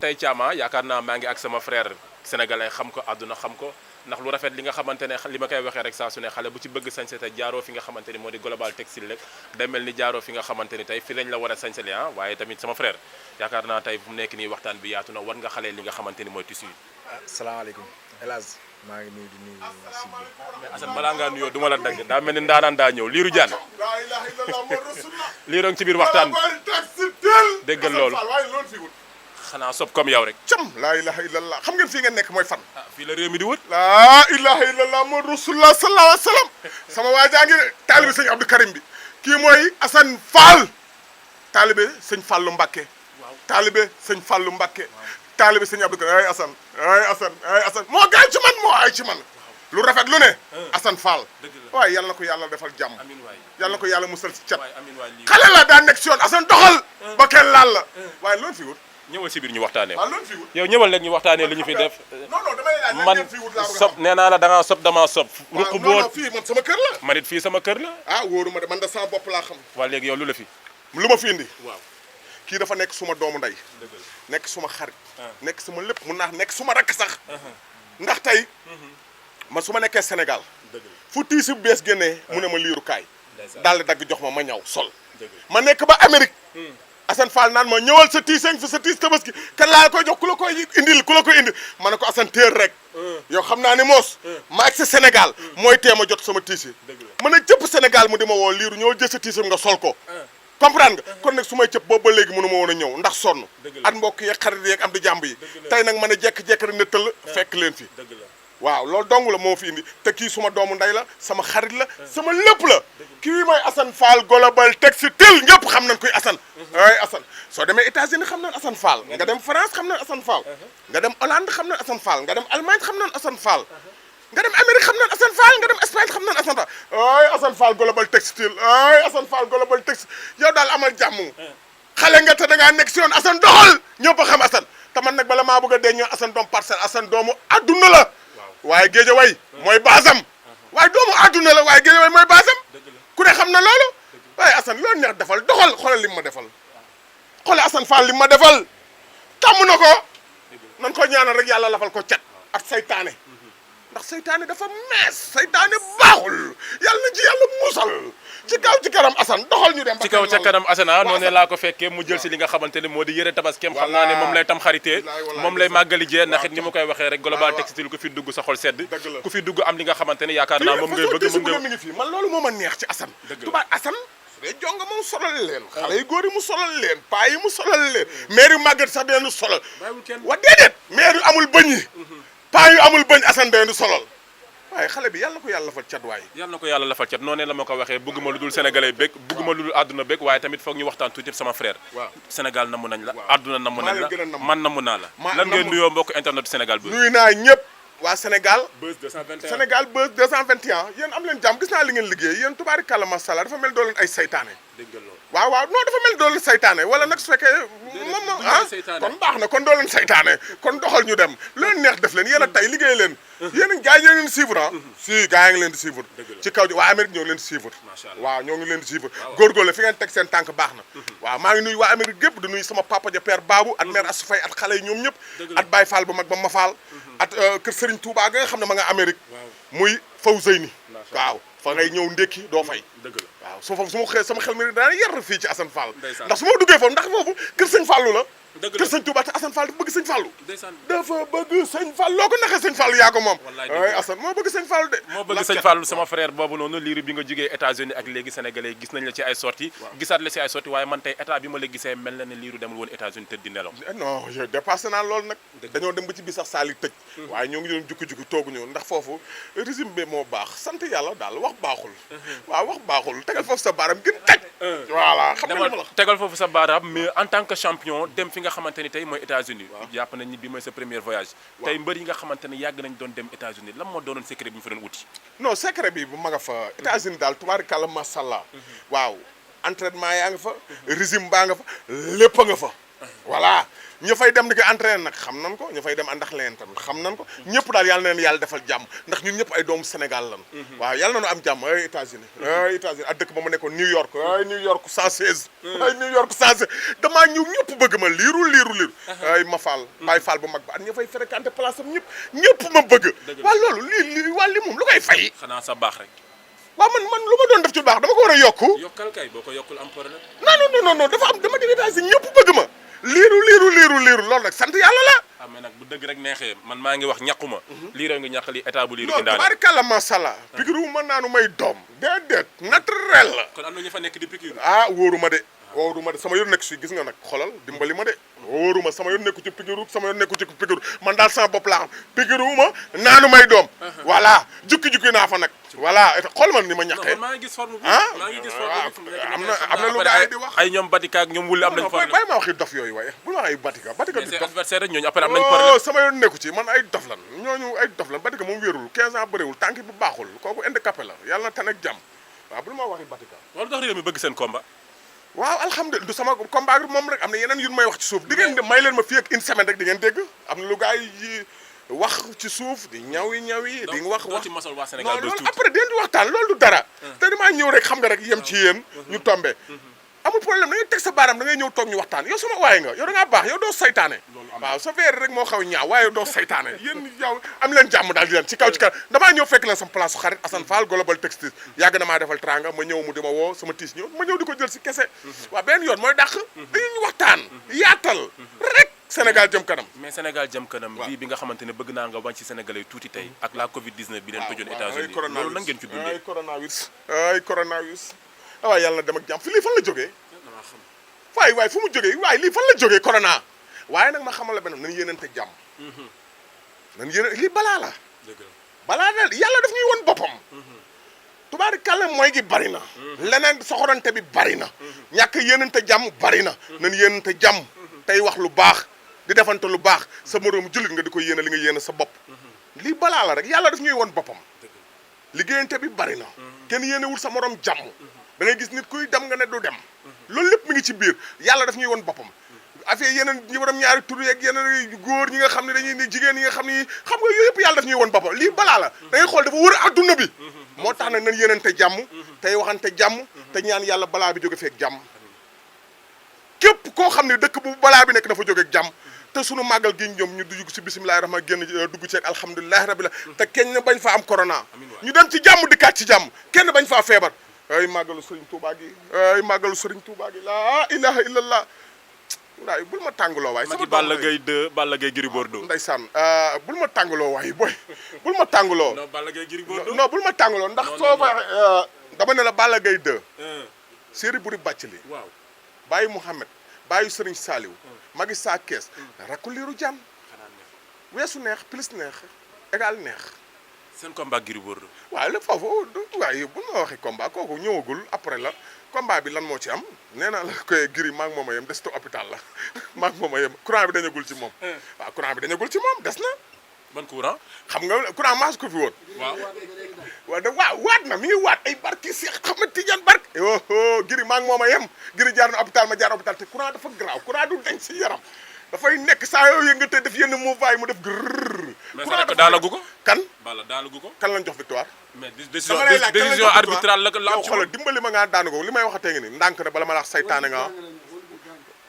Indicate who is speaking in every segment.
Speaker 1: tey Thiama yaakaar naa maa ngi ak sama frère sénégalais xam ko àdduna xam ko ndax lu rafet li nga xamante ne li ma koy waxee rek saa su ne xale bu ci bëgg sañse te jaaroo fi nga xamante ni moo di global textile rek day mel ni jaaroo fi nga xamante ni tey fi lañ la war a sañseli waaye tamit sama frère yaakaar naa tey fu mu nekk nii waxtaan bi yaatu na war nga xale li nga xamante ni mooy tissu yi.
Speaker 2: salaamaaleykum El Hadj maa ngi nuyu di nuyu si biir.
Speaker 1: mais Assane balaa ngaa nuyoo du ma la dagg daa mel ni ndaanaan daa ñëw liiru jaan liiroon ci biir waxtaan bi déggal loolu xanaa sob comme yow rek.
Speaker 3: cam laa ilaha illallah xam ngeen fii ngeen nekk mooy fan.
Speaker 1: fii la réew mi di wër.
Speaker 3: laa ilaha illallah moo rasulullah sallallahu alayhi wa sallam sama waa jaa ngi taalibe sëñ Abdou Karim bi kii mooy Assane Fall taalibe sëñ Fallu Mbakke taalibe sëñ Fallu Mbakke taalibe sëñ Abdou Karim ay Assane moo gaañ ci man moo ay ci man lu rafet lu ne Assane Fall waaye yal na ko yàlla defal jàmm yal na ko yàlla musal ci cat xale la daa nekk si yoon Assane doxal ba kenn laal la waaye loolu fi wut
Speaker 1: ñëwal si biir ñu waxtaanee
Speaker 3: waaw loolu fi wut
Speaker 1: yow ñëwal rek ñu waxtaanee li ñu fi def
Speaker 3: non damay laaj
Speaker 1: man sob nee naa la da ngaa sob damaa sob ruq boo
Speaker 3: fii man sama kër la
Speaker 1: man it fii sama kër la
Speaker 3: ah wóoru ma de man da sama bopp laa xam
Speaker 1: waa léegi yow lu la fi
Speaker 3: lu ma fi indi
Speaker 1: waaw
Speaker 3: kii dafa nekk suma doomu ndey nekk suma xarit nekk suma lépp mun naa nekk suma rakk sax ndax tey man su ma nekkee Sénégal fu tiisi bu bees génnee mu ne ma liiru kaay daal di dagg jox ma ñaw sol ma nekk ba Amérique Assane Fall naan ma ñëwal sa tiis fi sa tiis tabaski kan laa koy jox ku la koy indil ma ne ko Assane téer rek yow xam naa ne moos ma ak sa Sénégal mooy tee ma jot sama tiis yi mën a jëpp Sénégal mu di ma woo liiru ñëwal jël sa tiisam nga sol ko comprendre nga kon nag su may cëpp boobu ba léegi mënu ma woon a ñëw ndax sonn at mbokk yeeg xarit yeeg am di jàmb yi tey nag mën a jekk-jekk rek ne tëll fekk leen fi waaw loolu dong la moo fi indi te kii suma doomu ndey la sama xarit la sama lépp la kii mooy Assane Fall global textile ñëpp xam nañ koy Assane ay Assane soo demee États-Unis xam nañ Assane Fall nga dem France xam nañ Assane Fall nga dem Hollande xam nañ Assane Fall nga dem Allemagne xam nañ Assane Fall nga dem Amérique xam nañ Assane Fall nga dem Espagne xam nañ Assane Fall ay Assane Fall global textile ay Assane Fall global textile yow daal amal jàmm xale nga te da ngaa nekk si yoon Assane doxal ñëpp a xam Assane te man nag bala maa bëgg a dee ñoo Assane doomu parcelle Assane doomu adduna la waaye Géejawaay mooy baasam waaye doomu adduna la waaye Géejawaay mooy baasam ku ne xam na loolu waaye Assane loolu neex defal doxal xoolal lim ma defal xoolal Assane Fall lim ma defal tàmm na ko nan ko ñaanal rek yàlla lafal ko cat ak saytaane ndax saytaane dafa mees saytaane baaxul yàlla na ci yàlla musal ci kaw ci kanam Assane doxal ñu dem
Speaker 1: ci kaw ca kanam Assane noonu laa ko fekkee mu jël si li nga xamante ne moo di yëre tabaskeem xam naa ne moom lay tam xaritee moom lay màggali jee ndax it ni ma koy waxee rek global textile ku fi dugg sa xol sedd ku fi dugg am li nga xamante ne yaakaar naa moom ngay bëgg moom nga
Speaker 3: mi ngi fii man loolu moo ma neex ci Assane tubaab Assane su dee jonga moom solal leen xale yu góor yi mu solal leen paa yi mu solal leen maire yu màggat sax deen solal wa déedéet maire yu amul bëñ yi paa yu amul bëñ Assane deen solal waaye xale bi yàlla na ko yàlla lafal cat waaye
Speaker 1: yàlla na ko yàlla lafal cat noonu la ma ko waxee bëgguma lu dul sénégalais bég bëgguma lu dul àdduna bég waaye tamit foog ñu waxtaan tuuti sama frère Sénégal namu nañ la àdduna namu nañ la man namu naa la lan ngeen nuyoo mbokk internet Sénégal Buzz
Speaker 3: nuyu naa ñëpp waa Sénégal
Speaker 1: Buzz 221
Speaker 3: Sénégal Buzz 221 yéen am leen jàmm gis naa li ngeen liggéey yéen tubaarikàlla masàllaa dafa mel doo leen ay saytaane waaw non dafa mel doo leen saytaane wala nag su fekkee moom kon baax na kon doo leen saytaane kon doxal ñu dem lu leen neex def leen yéen a tey liggéey leen yéen gars yi ñoo ngi leen di suivre si gars yi ngi leen di suivre ci kaw ji waa Amérique ñoo ngi leen di suivre waaw ñoo ngi leen di suivre góorgóorlu fi ngeen teg seen tànk baax na waaw maa ngi nuyu waa Amérique gépp di nuyu sama papa ja père Babou at mère Assou Faye at xale yi ñoom ñëpp at Baye Fall ba mag ba ma Fall at kër Serigne Touba ga nga xam ne ma nga Amérique muy Fawzeyni waaw fa ngay ñëw ndékki doo fay waaw su foofu su ma xëy sama xel mi daana yar fii ci Assane Fall ndax su ma duggee foofu ndax foofu kër sëñ Fallu la kër sëñ Touba te Assane Fall dafa bëgg sëñ Fallu dafa bëgg sëñ Fall loo ko naxee sëñ Fallu yaa ko moom ay Assane moo bëgg sëñ Fallu de
Speaker 1: moo bëgg sëñ Fallu sama frère boobu noonu liiru bi nga jógee États-Unis ak léegi sénégalais gis nañ la ci ay sorties gisaat la ci ay sorties waaye man tey état bi ma la gisee mel na ne liiru demul woon États-Unis tëdd di nelaw
Speaker 3: non je dépassé naa loolu nag dañoo dem ba ci biir sax saali tëj waaye ñoo ngi doon jukki-jukki tooguñu ndax foofu régime bi moo baax sant yàlla daal wax baaxul waaw wax baaxul tegal foofu sa baaram gën taj voilà xam nga li ma la
Speaker 1: tegal foofu sa baaraam mais en tant que champion dem fi nga xamante ni tey mooy États-Unis jàpp nañ ni bi mooy sa premier voyage tey mbër yi nga xamante ne yàgg nañ doon dem États-Unis lan moo doonoon secret bi ñu fa doon uti
Speaker 3: non secret bi bu ma nga fa États-Unis daal tubaarikàlla masàllaa waaw entraînement yaa nga fa régime baa nga fa lépp a nga fa voilà ña fay dem di ko entraîner nag xam nan ko ña fay dem àndax leen tam xam nan ko ñëpp daal yàlla na leen yàlla defal jàmm ndax ñun ñëpp ay doomu Sénégal lan waaw yàlla na nu am jàmm ay États-Unis ak dëkk ba ma nekkoon New York ay New York 116 ay New York 116 damaa ñëw ñëpp bëgg ma liiru ay ma Fall Baye Fall bu mag ba at ña fay fréquenté place am ñëpp ma bëgg waa loolu lii waa li moom lu koy fay
Speaker 1: xanaa sa baax rek
Speaker 3: waaw man lu ma doon def ci baax dama ko war a yokku
Speaker 1: yokkal kay boo ko yokkul am problème
Speaker 3: non dafa am dama di États-Unis ñëpp bëgg ma liiru loolu nag sant yàlla la
Speaker 1: ah mais nag bu dëgg rek neexee man maa ngi wax ñàkkuma lii rek nga ñàkk li état bu liiru
Speaker 3: non
Speaker 1: indaale
Speaker 3: tabaarkalla masalla pikiru mën naa nu may doom déedéet naturel la
Speaker 1: kon am na ñu fa nekk di pikiru
Speaker 3: wóoruma de sama yoon nekk si gis nga nag xolal dimbali ma de wóoruma sama yoon nekku ci pikiru sama yoon nekku ci pikiru man daal sama bopp laa xam pikiru ma naanu may doom voilà jukki naa fa nag voilà xool ma ni ma ñàkkee
Speaker 1: maa ngi gis forme bi maa ngi gis forme bi
Speaker 3: am na lu gars yi di wax
Speaker 1: ay ñoom Batika ak ñoom wulli am nañ forme
Speaker 3: bàyyi ma waxi dof yooyu waaye bu ma wax ay Batika du dof
Speaker 1: adversaire rek ñooñu après am nañ problème
Speaker 3: sama yoon nekku ci man ay dof lan ñooñu ay dof lan Batika moom wéerul 15 ans bëriwul tànk bu baaxul kooku handicapé la yàlla na tan ak jàmm waaw bu ma waxi Batika
Speaker 1: wala tax réew mi bëgg seen combat
Speaker 3: waaw alhamdulilah du sama combat moom rek am na yeneen yu may wax ci suuf di ngeen may leen ma fii ak une semaine rek di ngeen dégg am na lu gars yi wax ci suuf di ñaw yi di wax
Speaker 1: ci masal waa Sénégal
Speaker 3: non loolu après dinañ di waxtaan loolu du dara te damaa ñëw rek xam nga rek yem ci yéen ñu tombé amul problème da ngay teg sa baaraam da ngay ñëw toog ñu waxtaan yow sama waaye nga yow da ngaa baax yow doo saytaane waaw sa veer rek moo xaw ñaaw waaye doo saytaane yéen yow am leen jàmm daal di leen ci kaw ci kaw damaa ñëw fekk leen sama place su xarit Assane Fall Global Textile yàgg na maa defal tranga ma ñëw mu di ma woo sama tiis ñëw ma ñëw di ko jël si kese waaw benn yoon mooy dàq dañuy waxtaan yaatal rek Sénégal jëm kanam
Speaker 1: mais Sénégal jëm kanam bi nga xamante ne bëgg naa nga wàññi ci Sénégalais tuuti tey ak la Covid 19 bi leen tëjoon États-Unis loolu nan ngeen ci dundee
Speaker 3: ay coronavirus waaw yàlla na dem ak jàmm fi lii fan la jógee waay fu mu jógee waay lii fan la jógee corona waaye nag ma xamal la benn nañ yéenante jàmm nañ yéene lii balaa la balaa la yàlla daf ñuy won boppam tubaarikàlla mooy gi bari na leneen soxorante bi bari na ñàkk yéenante jàmm bari na nañ yéenante jàmm tey wax lu baax di defante lu baax sa moroom jullit nga di ko yéene li nga yéene sa bopp lii balaa la rek yàlla daf ñuy won boppam liggéeyante bi bari na kenn yéenewul sa morom jàmm da ngay gis nit kuy dem nga ne du dem loolu lépp mi ngi ci biir yàlla daf ñuy won boppam affaire yeneen ñi waram ñaari tur yeeg yeneen góor ñi nga xam ne dañuy ni jigéen ñi nga xam ni xam nga yooyu yëpp yàlla daf ñuy won boppam lii balaa la da ngay xool dafa wër adduna bi moo tax nag nañ yéenante jàmm tey waxante jàmm te ñaan yàlla balaa bi jóge feek jàmm képp koo xam ne dëkk bu balaa bi nekk dafa jóge ak jàmm te sunu màggal gi ñoom ñu dugg si bisimilahi rahmaan génn dugg ci ak alhamdulilahi rabbil te kenn bañ fa am corona ñu dem ci jàmm dikkaat ci jàmm kenn bañ faa feebar ay màggalu Serigne Touba gi ay màggalu Serigne Touba gi laa ilaha illallah waay bul ma tàngaloo waay sama
Speaker 1: Balla Gaye 2 Balla Gaye Gris Bordeaux
Speaker 3: ndeysaan bul ma tàngaloo waay booy bul ma tàngaloo
Speaker 1: non Balla Gaye Gris Bordeaux
Speaker 3: non bul ma tàngaloo ndax soo fa dama ne la Balla Gaye 2 séri buri bàcc li
Speaker 1: waaw
Speaker 3: bàyyi Mouhamed bàyyi Serigne Saliou magi saa kees rakku liiru jaan weesu neex plus neex égal neex
Speaker 1: seen combat Gris Bordeaux
Speaker 3: waaye lépp foofu waaye bu ma waxee combat kooku ñëwagul après la combat bi lan moo ci am nee naa la koy Gris maa ngi moom a yem des to hôpital la maa ngi moom a yem courant bi dañagul ci moom waaw courant bi dañagul ci moom des na
Speaker 1: ban courant
Speaker 3: xam nga courant maas ko fi woon waaw waat na mi ngi waat ay barki si Ahmed Tidiane barke Gris maa ngi moom a yem Gris jaar na hôpital ma jaar hôpital te courant dafa garaaw courant du dañ si yaram dafay nekk saa yoo yëngatee def yenn mouvement yi mu def grrr.
Speaker 1: mais sax daanagu ko.
Speaker 3: kan.
Speaker 1: Balla daanagu ko.
Speaker 3: kan lañ jox victoire.
Speaker 1: mais décision arbitrale la am ci
Speaker 3: xoolal dimbali ma ngaa daanu ko li may waxatee ngi ni ndànk na bala ma la wax saytaane nga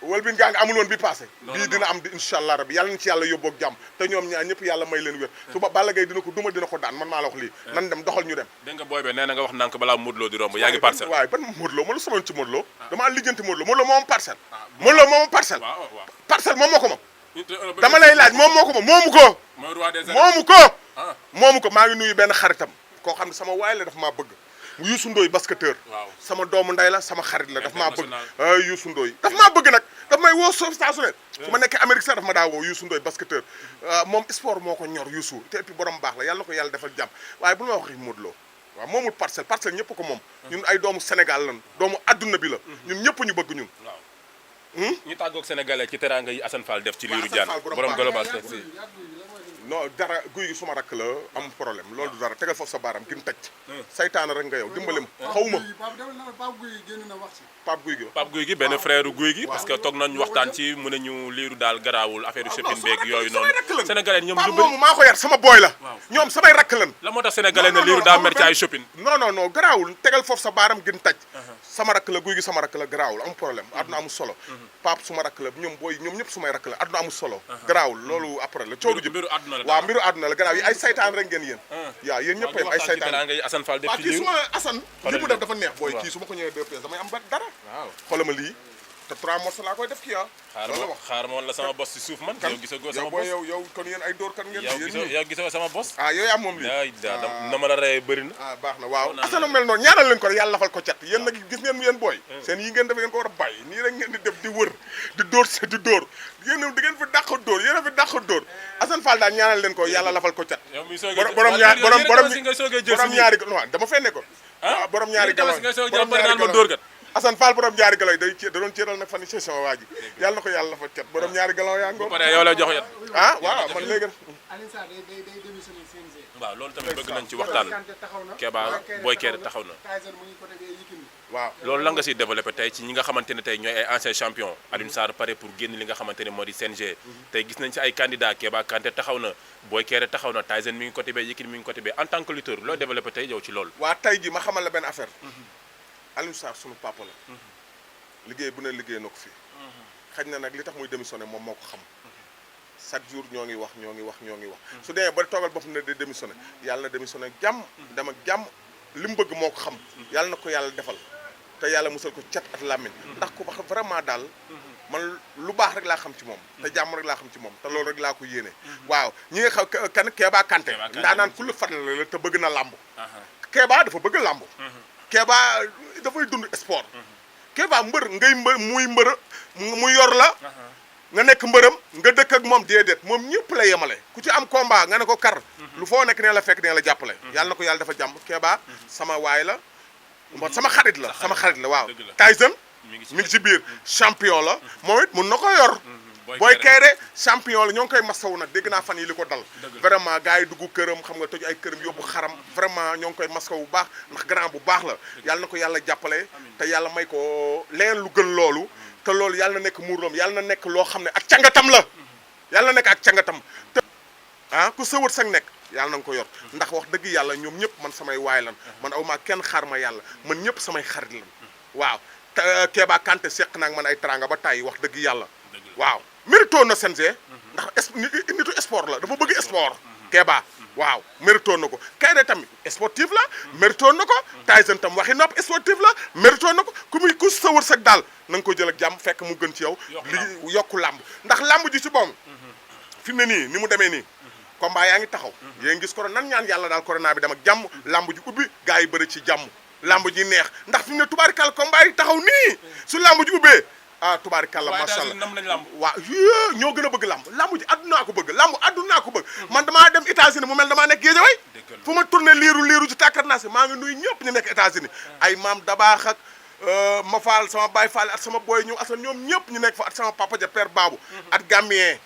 Speaker 3: wal bi ngaa nga amul woon bi passé bii dina am di incha allah rabbi yàlla na ci yàlla yóbboog jàmm te ñoom ñaar ñëpp yàlla may leen wér suba Balla Gaye dina ko duma dina ko daan man maa la wax lii nan dem doxal ñu dem
Speaker 1: dégg nga booy be nee na nga wax ndànk balaa Modou Lo di romb yaa ngi parcelle
Speaker 3: waaye ban Modou Lo ma la somoon ci Modou Lo damaa lijjanti Modou Lo Modou Lo moom parcelle Modou Lo moom parcelle parcelle moom moo ko moom dama lay laaj moom moo ko moom moomu ko maa ngi nuyu benn xaritam koo xam ne sama waay la dafa maa bëgg Youssou Ndoye basketteur sama doomu nday la sama xarit la daf maa bëgg Youssou Ndoye daf maa bëgg nag daf may woo soof saa su ne su ma nekkee Amérique sax daf ma daa woo Youssou Ndoye basketteur moom sport moo ko ñor Youssou te et puis borom baax la yàlla ko yàlla defal jàmm waaye bul ma wax Modou Lo waaw moomul parcelle ñëpp ko moom ñun ay doomu Sénégal lan doomu adduna bi la ñun ñëpp ñu bëgg ñun
Speaker 1: ñu tàggoog sénégalais ci teraanga yi Assane Fall def ci liiru jaan
Speaker 3: Assane Fall
Speaker 1: borom global textile.
Speaker 3: non dara guy gi suma rakk la am problème loolu du dara tegal foofu sa baaram gin taj saytaana rek nga yow dimbali ma xaw ma Pape Guy gi
Speaker 1: Pape Guy gi benn frère Guy gi parce que toog nañ waxtaan ci mu ne ñu liiru daal garaawul affaire yu shopping beeg yooyu noonu sénégalais ñoom
Speaker 3: Pape
Speaker 1: lu bëri
Speaker 3: moomu maa ko yar sama booy la ñoom samay rakk lan
Speaker 1: la moo tax sénégalais ne liiru daa mer ci ay shopping
Speaker 3: non garaawul tegal foofu sa baaram gën taj sama rakk la guy gi sama rakk la garaawul am problème àdduna amul solo Pape suma rakk la ñoom booy ñoom ñëpp sumay rakk la àdduna amul solo garaawul loolu après la coow du jëm
Speaker 1: mbiru àdduna la
Speaker 3: waaw mbiru àdduna la garaaw yi ay saytaan rek ngeen yéen yaa yéen ñëpp ay saytaan
Speaker 1: ngay Assane Fall def
Speaker 3: waaw
Speaker 1: ci
Speaker 3: kii
Speaker 1: liiru
Speaker 3: suma Assane li mu def dafa neex booy kii su ma ko ñëwee 2 pièces damay am ba dara xoolal ma lii te 3 morceaux laa koy def kii loolu la wax
Speaker 1: xaar ma woon la sama bos ci suuf man yow gisagoo sama
Speaker 3: yow
Speaker 1: bos
Speaker 3: booy yow kon yéen ay dóor kan ngeen
Speaker 1: yow gisoo sama bos
Speaker 3: yow yaa moom lii
Speaker 1: ay na ma la reyee bëri na
Speaker 3: baax na waaw Assane mel noonu ñaanal leen ko rek yàlla lafal ko cat yéen nag gis ngeen yéen booy seen yi ngeen def ngeen ko war a bàyyi nii rek ngeen di def di wër di dóor sa di dóor yéen di ngeen fi dàq dóor yéen a fi dàq dóor Assane Fall daal ñaanal leen ko yàlla lafal ko cat borom ñaari non dama fenne ko waaw borom ñaari galon Assane Fall borom ñaari galon day da doon ceeral nag fan yi session waa ji yàlla na ko yàlla lafal cat borom ñaari galon yaa ngoo
Speaker 1: pare yow lay jox yat
Speaker 3: waaw man léegi
Speaker 1: waaw loolu tamit bëgg nañ ci waxtaan Keba Boy Kéré taxaw na
Speaker 3: waaw
Speaker 1: loolu la nga siy développé tey ci ñi nga xamante ne tey ñooy ay anciens champions Alioune Sarr pare pour génn li nga xamante ne moo di CNG tey gis nañ ci ay candidats Keba Kanté taxaw na Boy Kéré taxaw na Tyson mi ngi côté bee Yékini mi ngi côté bee en tant que lutteur looy développé tey yow ci loolu
Speaker 3: waa tey ji ma xamal la benn affaire Alioune Sarr sunu papa la liggéey bu ne liggéey na ko fii xaj na nag li tax muy démissionné moom moo ko xam chaque jour ñoo ngi wax su demee ba toogal boppam ne day démissionné yàlla na démissionné jàmm dem ak jàmm li mu bëgg moo ko xam yàlla na ko yàlla defal te yàlla musal ko cat at làmmiñ ndax ku wax vraiment daal man lu baax rek laa xam ci moom te jàmm rek laa xam ci moom te loolu rek laa ko yéene waaw ñi nga xam kan Keba Kanté ndaanaan ku la fadla la te bëgg na làmb Keba dafa bëgg làmb Keba dafay dund sport Keba mbër ngay mbër mu yor la nga nekk mbërëm nga dëkk ak moom déedéet moom ñëpp la yemale ku ci am combat nga ne ko kar lu foo nekk nee la fekk nee la jàppale yàlla na ko yàlla dafa jàmm Keba sama waay la sama xarit la waaw Tyson mi ngi ci biir champion la moom it mun na ko yor Boy Kéré champion la ñoo ngi koy masawu nag dégg naa fan yi li ko dal vraiment gars yi dugg këram xam nga toj ay këram yóbbu xaram vraiment ñoo ngi koy masawu bu baax ndax grand bu baax la yàlla na ko yàlla jàppale te yàlla may ko leneen lu gën loolu te loolu yàlla na nekk muuram yàlla na nekk loo xam ne ak cangatam la yàlla na nekk ak cangatam te ku sa wërsëg nekk yàlla na nga ko yor ndax wax dëgg yàlla ñoom ñëpp man samay waay lan man aw maa kenn xaar ma yàlla man ñëpp samay xarit lan waaw te Keba Kanté seq naag man ay tranga ba tàyyi wax dëgg yàlla waaw méritoon na CNG ndax nitu sport la dafa bëgg sport Keba waaw méritoon na ko Kéré tamit sportif la méritoon na ko Tyson tam waxi nopp sportif la méritoon na ko ku sa wërsëg daal na nga ko jël ak jàmm fekk mu gën ci yow li yokku làmb ndax làmb ji ci boom fi mu ne nii ni mu demee nii combat yaa ngi taxaw yéen gis corona nan ñaan yàlla daal corona bi dem ak jàmm làmb ji ubbi gars yi bëri ci jàmm làmb ji neex ndax fi mu ne tubaarikàlla combat yi taxaw nii su làmb ji ubbee tubaarikàlla macha allah waaw ñoo gën a bëgg làmb ji addunaa ko bëgg addunaa ko bëgg man damaa dem États-Unis mu mel damaa nekk Guédiawaye fu ma tourné liiru ci tàkkat naa si maa ngi nuyu ñëpp ñu nekk États-Unis ay maam dabaax ak ma faal sama baay faal at sama boy ñoom asan ñoom ñëpp ñu nekk fa at sama papa ja père Babou at Gambien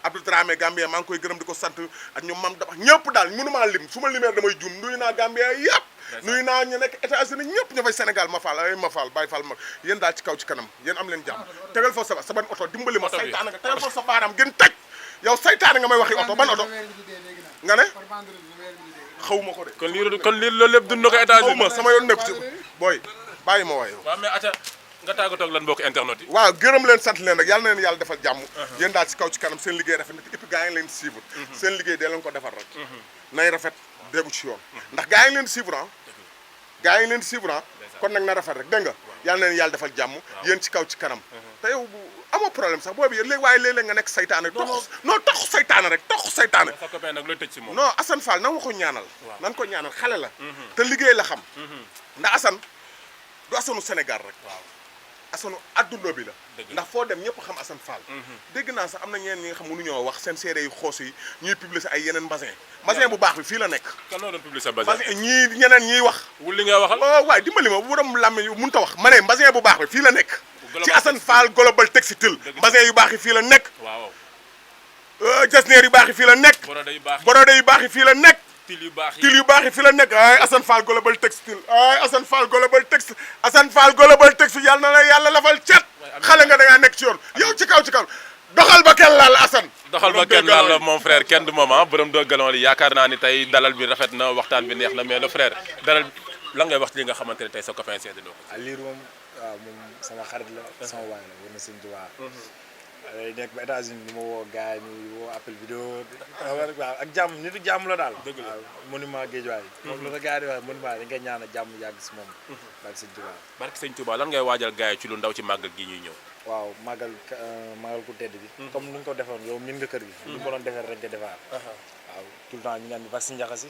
Speaker 3: Abdou Dramé Gambien maa ngi koy gërëm di ko sant ak ñoom maam dabax ñëpp daal mënumaa lim su ma limee damay juum nuyu naa Gambien yëpp nuyu naa ñu nekk États-Unis ñëpp ñu fay Sénégal ma faal Baye Fall ma yéen daal ci kaw ci kanam yéen am leen jàmm tegal foofu sa ban oto dimbali ma saytaane nga tegal foofu sa baaraam gën taj yow saytaane nga may waxi oto ban oto nga ne xaw ma ko de
Speaker 1: kon lii loolu lépp dund na ko États-Unis
Speaker 3: xaw ma sama yoon nekk ci booy bàyyi ma waaye
Speaker 1: waaw mais ata nga tàggatoo ak lan mbokk internet yi
Speaker 3: waaw gërëm leen sant leen rek yàlla na leen yàlla defal jàmm yéen daal ci kaw ci kanam seen liggéey rafet na et puis gaa ngi leen di suivre seen liggéey dee leen ko defar rek nay rafet déggu ci yoon ndax gaa ngi leen di suivre kon nag na rafet rek dégg nga yàlla na leen yàlla defal jàmm yéen ci kaw ci kanam te yow amoo problème sax boobu léegi waaye léeg-léeg nga nekk saytaane toxu saytaane rek toxu saytaane
Speaker 1: sa copain nag looy tëj si moom
Speaker 3: non Assane Fall nan ko ñaanal nan ko ñaanal xale la te liggéey la xam ndax Assane du Assane Sénégal rek Assane adduna bi la ndax foo dem ñëpp xam Assane Fall dégg naa sax am na ñeen ñi nga xam mënuñoo wax seen seede yu xoos yi ñuy publier ay yeneen basin bu baax bi fii la nekk
Speaker 1: kan loo doon publier basin
Speaker 3: ñeneen ñiy wax
Speaker 1: wul li nga waxal
Speaker 3: waaye dimbali ma bu dem làmmi yu mënut a wax ma ne basin bu baax bi fii la nekk ci Assane Fall Global Textile mbasin yu baax yi fii la nekk
Speaker 1: waaw
Speaker 3: jasneer yu baax yi fii la nekk borode yu baax yi fii la nekk til yu baax yi fii la nekk ay Assane Fall Global Textile ay Assane Fall Global Textile Assane Fall Global Textile yàlla na la yàlla lafal cet xale nga da ngaa nekk ci yoon yow ci kaw doxal ba kenn laal Assane
Speaker 1: doxal ba kenn laal mon frère kenn du moment borom doggalon li yaakaar naa ni tey dalal bi rafet na waxtaan bi neex na mais le frère dalal lan ngay wax li nga xamante ne tey sa copain seede loo ko
Speaker 2: liir moom waaw moom sama xarit la sama waay la war na sëñ Tuubaa day nekk ba États-Unis di ma woo gars yi woo appel vidéo waaw ak jàmm nitu jàmm la daal waaw monument Guédiawaye moom la ko gars yi di wax monument dañ koy ñaan jàmm yàgg si moom barke sëñ Tuubaa
Speaker 1: barke sëñ Tuubaa lan ngay waajal gars yi ci lu ndaw ci màggal gi ñuy ñëw
Speaker 2: waaw màggal ku tedd bi comme nu ñu ko defoon yow min nga kër gi lu ñu ko doon defee rek nga defaat waaw tout le temps ñu ngi andi vaccin njaxasi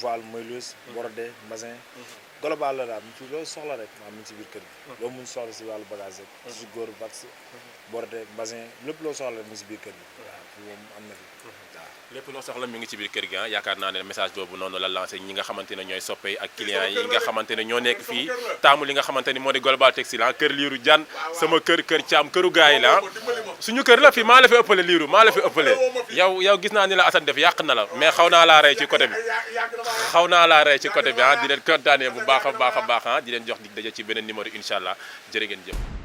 Speaker 2: voile moyleuse brodé mbasin global la daal mu ci loolu soxla rek waaw mu ngi si biir kër gi loolu mun soxla si wàllu bagage rek si góor vaccin brodé mbasin lépp loo soxla rek mu ngi si biir kër gi waaw fi moom am na fi waaw
Speaker 1: lépp loo soxla mi ngi ci biir kër gi yaakaar naa ne message boobu noonu la lancé ñi nga xamante ne ñooy soppe ak clients yi nga xamante ne ñoo nekk fii taamu li nga xamante ni moo di Global Textile kër liiru Diane sama kër Thiam këru gars yi la suñu kër la fii maa la fi ëppale liiru maa la fi ëppale yow gis naa ni la Assane def yàq na la mais xaw naa laa rey ci côté bi di leen kontaanee bu baax a baax di leen jox dig daje ci beneen numéro incha allah jërë ngeen jëf